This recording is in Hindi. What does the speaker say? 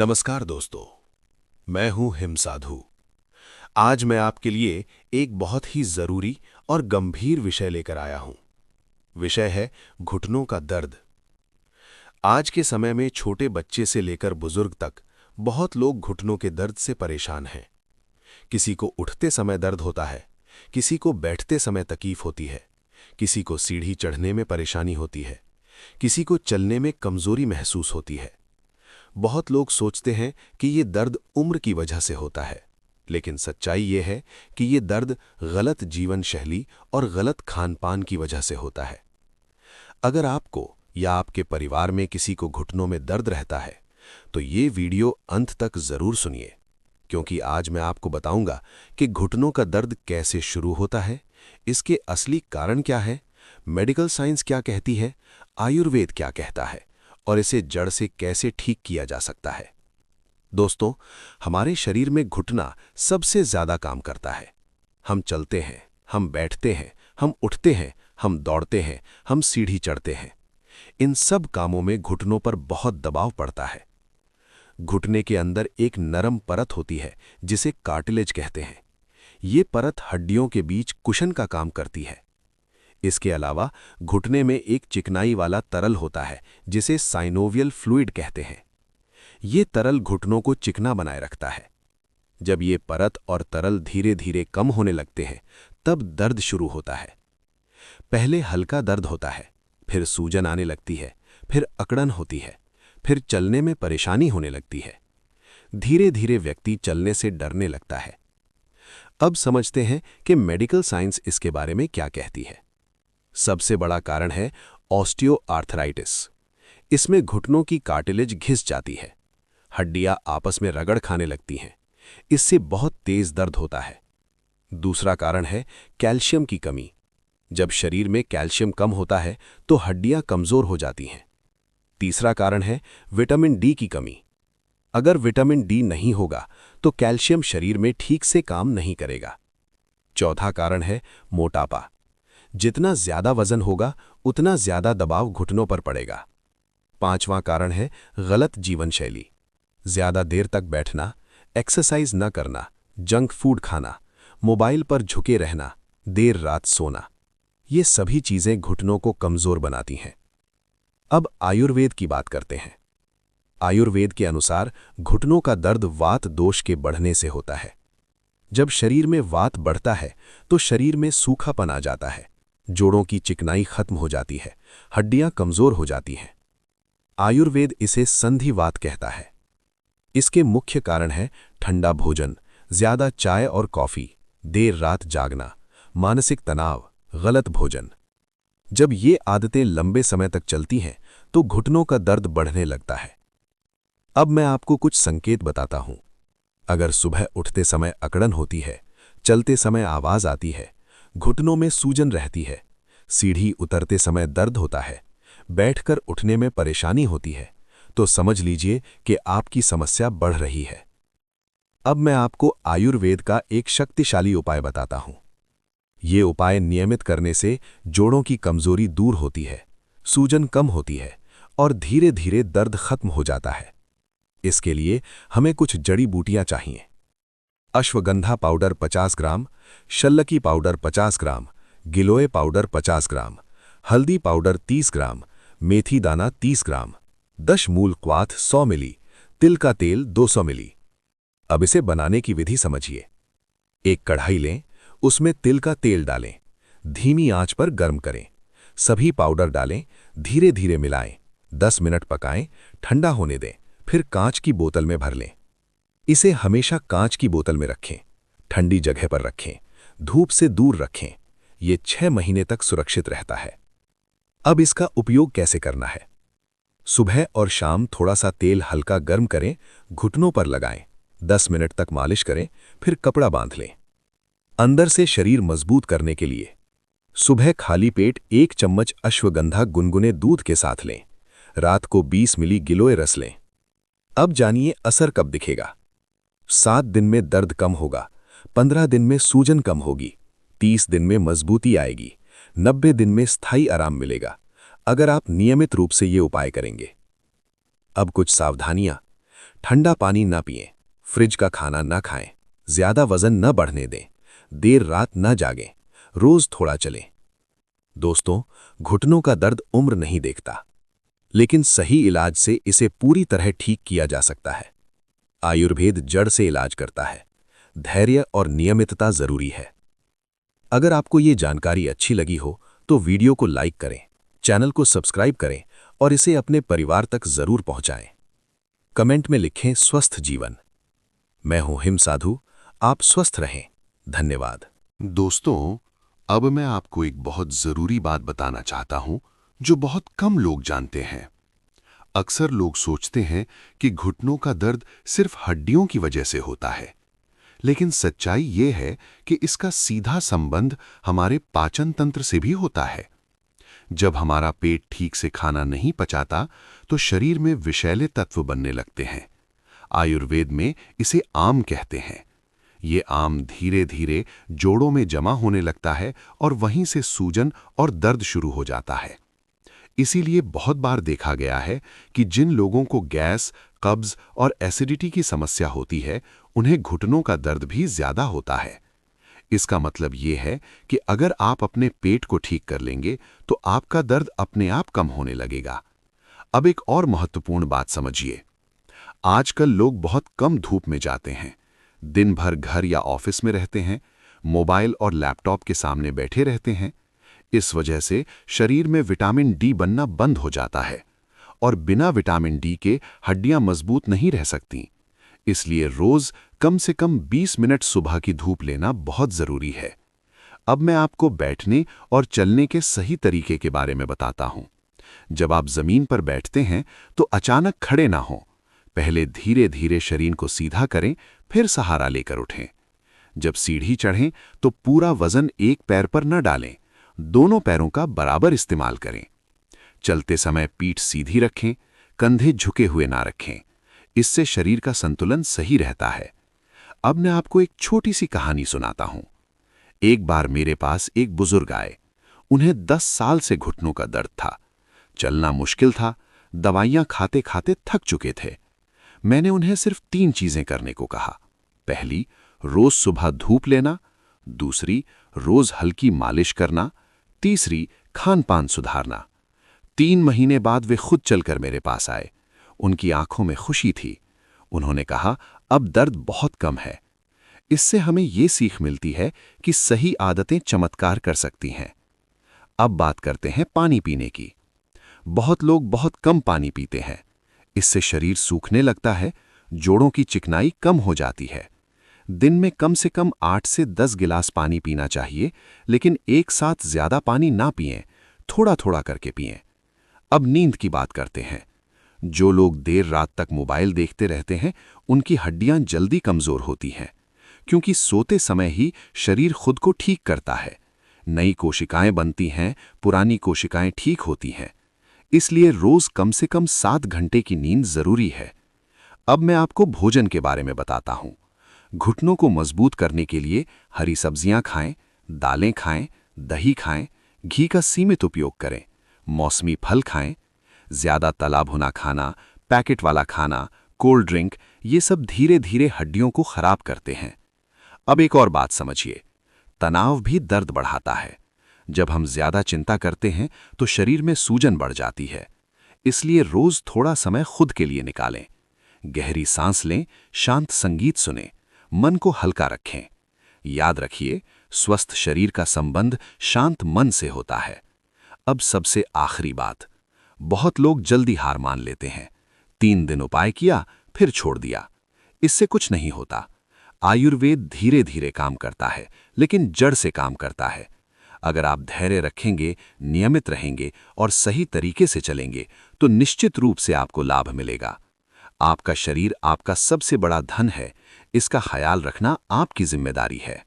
नमस्कार दोस्तों, मैं हूं हिम साधु। आज मैं आपके लिए एक बहुत ही जरूरी और गंभीर विषय लेकर आया हूं। विषय है घुटनों का दर्द। आज के समय में छोटे बच्चे से लेकर बुजुर्ग तक बहुत लोग घुटनों के दर्द से परेशान हैं। किसी को उठते समय दर्द होता है, किसी को बैठते समय तकलीफ होती है, किसी को सीढ़ी चढ़ने में परेशानी होती है, किसी को चलने में कमजोरी महसूस होती है। बहुत लोग सोचते हैं कि ये दर्द उम्र की वजह से होता है, लेकिन सच्चाई ये है कि ये दर्द गलत जीवन शैली और गलत खान-पान की वजह से होता है। अगर आपको या आपके परिवार में किसी को घुटनों में दर्द रहता है, तो ये वीडियो अंत तक जरूर सुनिए, क्योंकि आज मैं आपको बताऊंगा कि घुटनों का दर्द कैसे शुरू होता है, इसके असली कारण क्या है, मेडिकल साइंस क्या कहती है, आयुर्वेद क्या कहता है और इसे जड़ से कैसे ठीक किया जा सकता है। दोस्तों, हमारे शरीर में घुटना सबसे ज्यादा काम करता है। हम चलते हैं, हम बैठते हैं, हम उठते हैं, हम दौड़ते हैं, हम सीढ़ी चढ़ते हैं। इन सब कामों में घुटनों पर बहुत दबाव पड़ता है। घुटने के अंदर एक नरम परत होती है जिसे कार्टिलेज कहते हैं। ये परत हड्डियों के बीच कुशन का काम करती है। इसके अलावा घुटने में एक चिकनाई वाला तरल होता है जिसे साइनोवियल फ्लूइड कहते हैं। ये तरल घुटनों को चिकना बनाए रखता है। जब ये परत और तरल धीरे धीरे कम होने लगते हैं, तब दर्द शुरू होता है। पहले हल्का दर्द होता है, फिर सूजन आने लगती है, फिर अकड़न होती है, फिर चलने में परेशानी होने लगती है। धीरे धीरे व्यक्ति चलने से डरने लगता है। अब समझते हैं कि मेडिकल साइंस इसके बारे में क्या कहती है। सबसे बड़ा कारण है ऑस्टियोआर्थराइटिस। इसमें घुटनों की कार्टिलेज घिस जाती है, हड्डियां आपस में रगड़ खाने लगती हैं। इससे बहुत तेज दर्द होता है। दूसरा कारण है कैल्शियम की कमी। जब शरीर में कैल्शियम कम होता है तो हड्डियां कमजोर हो जाती हैं। तीसरा कारण है विटामिन डी की कमी। अगर विटामिन डी नहीं होगा तो कैल्शियम शरीर में ठीक से काम नहीं करेगा। चौथा कारण है मोटापा। जितना ज्यादा वजन होगा, उतना ज्यादा दबाव घुटनों पर पड़ेगा। पांचवां कारण है गलत जीवन शैली। ज्यादा देर तक बैठना, एक्सरसाइज न करना, जंक फूड खाना, मोबाइल पर झुके रहना, देर रात सोना, ये सभी चीजें घुटनों को कमजोर बनाती हैं। अब आयुर्वेद की बात करते हैं। आयुर्वेद के अनुसार घुटनों का दर्द वात दोष के बढ़ने से होता है। जब शरीर में वात बढ़ता है तो शरीर में सूखापन आ जाता है, जोड़ों की चिकनाई खत्म हो जाती है, हड्डियां कमजोर हो जाती हैं। आयुर्वेद इसे संधिवात कहता है। इसके मुख्य कारण है ठंडा भोजन, ज्यादा चाय और कॉफी, देर रात जागना, मानसिक तनाव, गलत भोजन। जब ये आदतें लंबे समय तक चलती हैं तो घुटनों का दर्द बढ़ने लगता है। अब मैं आपको कुछ संकेत बताता हूं। अगर सुबह उठते समय अकड़न होती है, चलते समय आवाज आती है, घुटनों में सूजन रहती है, सीढ़ी उतरते समय दर्द होता है, बैठकर उठने में परेशानी होती है, तो समझ लीजिए कि आपकी समस्या बढ़ रही है। अब मैं आपको आयुर्वेद का एक शक्तिशाली उपाय बताता हूं। ये उपाय नियमित करने से जोड़ों की कमजोरी दूर होती है, सूजन कम होती है और धीरे धीरे दर्द खत्म हो जाता है। इसके लिए हमें कुछ जड़ी बूटियां चाहिए। अश्वगंधा पाउडर 50 ग्राम, शल्लकी पाउडर 50 ग्राम, गिलोय पाउडर 50 ग्राम, हल्दी पाउडर 30 ग्राम, मेथी दाना 30 ग्राम, दशमूल क्वाथ 100 मिली, तिल का तेल 200 मिली। अब इसे बनाने की विधि समझिए। एक कढ़ाई लें, उसमें तिल का तेल डालें, धीमी आंच पर गर्म करें, सभी पाउडर डालें, धीरे धीरे मिलाएं, 10 मिनट पकाएं, ठंडा होने दें, फिर कांच की बोतल में भर लें। इसे हमेशा कांच की बोतल में रखें, ठंडी जगह पर रखें, धूप से दूर रखें। ये 6 महीने तक सुरक्षित रहता है। अब इसका उपयोग कैसे करना है? सुबह और शाम थोड़ा सा तेल हल्का गर्म करें, घुटनों पर लगाएं, 10 मिनट तक मालिश करें, फिर कपड़ा बांध लें। अंदर से शरीर मजबूत करने के लिए सुबह खाली पेट 1 चम्मच अश्वगंधा गुनगुने दूध के साथ लें। रात को 20 मिली गिलोय रस लें। अब जानिए असर कब दिखेगा। 7 दिन में दर्द कम होगा, 15 दिन में सूजन कम होगी, 30 दिन में मजबूती आएगी, 90 दिन में स्थायी आराम मिलेगा, अगर आप नियमित रूप से ये उपाय करेंगे। अब कुछ सावधानियां। ठंडा पानी न पिएं, फ्रिज का खाना न खाएं, ज्यादा वजन न बढ़ने दें, देर रात न जागें, रोज थोड़ा चलें। दोस्तों, घुटनों का दर्द उम्र नहीं देखता, लेकिन सही इलाज से इसे पूरी तरह ठीक किया जा सकता है। आयुर्वेद जड़ से इलाज करता है। धैर्य और नियमितता जरूरी है। अगर आपको ये जानकारी अच्छी लगी हो तो वीडियो को लाइक करें, चैनल को सब्सक्राइब करें और इसे अपने परिवार तक जरूर पहुंचाएं। कमेंट में लिखें स्वस्थ जीवन। मैं हूं हिम साधु। आप स्वस्थ रहें। धन्यवाद। दोस्तों, अब मैं आपको एक बहुत जरूरी बात बताना चाहता हूं जो बहुत कम लोग जानते हैं। अक्सर लोग सोचते हैं कि घुटनों का दर्द सिर्फ हड्डियों की वजह से होता है, लेकिन सच्चाई ये है कि इसका सीधा संबंध हमारे पाचन तंत्र से भी होता है। जब हमारा पेट ठीक से खाना नहीं पचाता तो शरीर में विषैले तत्व बनने लगते हैं। आयुर्वेद में इसे आम कहते हैं। ये आम धीरे धीरे जोड़ों में जमा होने लगता है और वहीं से सूजन और दर्द शुरू हो जाता है। इसीलिए बहुत बार देखा गया है कि जिन लोगों को गैस, कब्ज और एसिडिटी की समस्या होती है, उन्हें घुटनों का दर्द भी ज्यादा होता है। इसका मतलब ये है कि अगर आप अपने पेट को ठीक कर लेंगे तो आपका दर्द अपने आप कम होने लगेगा। अब एक और महत्वपूर्ण बात समझिए। आजकल लोग बहुत कम धूप में जाते हैं, दिन भर घर या ऑफिस में रहते हैं, मोबाइल और लैपटॉप के सामने बैठे रहते हैं। इस वजह से शरीर में विटामिन डी बनना बंद हो जाता है और बिना विटामिन डी के हड्डियां मजबूत नहीं रह सकती। इसलिए रोज कम से कम 20 मिनट सुबह की धूप लेना बहुत जरूरी है। अब मैं आपको बैठने और चलने के सही तरीके के बारे में बताता हूं। जब आप जमीन पर बैठते हैं तो अचानक खड़े ना हों। पहले धीरे धीरे शरीर को सीधा करें, फिर सहारा लेकर उठें। जब सीढ़ी चढ़ें तो पूरा वजन एक पैर पर न डालें, दोनों पैरों का बराबर इस्तेमाल करें। चलते समय पीठ सीधी रखें, कंधे झुके हुए ना रखें। इससे शरीर का संतुलन सही रहता है। अब मैं आपको एक छोटी सी कहानी सुनाता हूं। एक बार मेरे पास एक बुजुर्ग आए। उन्हें 10 साल से घुटनों का दर्द था। चलना मुश्किल था, दवाइयां खाते खाते थक चुके थे। मैंने उन्हें सिर्फ 3 चीजें करने को कहा। पहली, रोज सुबह धूप लेना। दूसरी, रोज हल्की मालिश करना। तीसरी, खान पान सुधारना। 3 महीने बाद वे खुद चलकर मेरे पास आए। उनकी आंखों में खुशी थी। उन्होंने कहा, अब दर्द बहुत कम है। इससे हमें ये सीख मिलती है कि सही आदतें चमत्कार कर सकती हैं। अब बात करते हैं पानी पीने की। बहुत लोग बहुत कम पानी पीते हैं। इससे शरीर सूखने लगता है, जोड़ों की चिकनाई कम हो जाती है। दिन में कम से कम 8 से 10 गिलास पानी पीना चाहिए, लेकिन एक साथ ज्यादा पानी ना पिएं, थोड़ा थोड़ा करके पिएं। अब नींद की बात करते हैं। जो लोग देर रात तक मोबाइल देखते रहते हैं, उनकी हड्डियां जल्दी कमजोर होती हैं, क्योंकि सोते समय ही शरीर खुद को ठीक करता है। नई कोशिकाएं बनती हैं, पुरानी कोशिकाएं ठीक होती हैं। इसलिए रोज कम से कम 7 घंटे की नींद जरूरी है। अब मैं आपको भोजन के बारे में बताता हूं। घुटनों को मजबूत करने के लिए हरी सब्जियां खाएं, दालें खाएं, दही खाएं, घी का सीमित उपयोग करें, मौसमी फल खाएं। ज्यादा तला भुना खाना, पैकेट वाला खाना, कोल्ड ड्रिंक, ये सब धीरे धीरे हड्डियों को खराब करते हैं। अब एक और बात समझिए। तनाव भी दर्द बढ़ाता है। जब हम ज्यादा चिंता करते हैं तो शरीर में सूजन बढ़ जाती है। इसलिए रोज थोड़ा समय खुद के लिए निकालें। गहरी सांस लें, शांत संगीत सुनें, मन को हल्का रखें। याद रखिए, स्वस्थ शरीर का संबंध शांत मन से होता है। अब सबसे आखिरी बात। बहुत लोग जल्दी हार मान लेते हैं। 3 दिन उपाय किया, फिर छोड़ दिया। इससे कुछ नहीं होता। आयुर्वेद धीरे धीरे काम करता है, लेकिन जड़ से काम करता है। अगर आप धैर्य रखेंगे, नियमित रहेंगे और सही तरीके से चलेंगे तो निश्चित रूप से आपको लाभ मिलेगा। आपका शरीर आपका सबसे बड़ा धन है। इसका ख्याल रखना आपकी जिम्मेदारी है।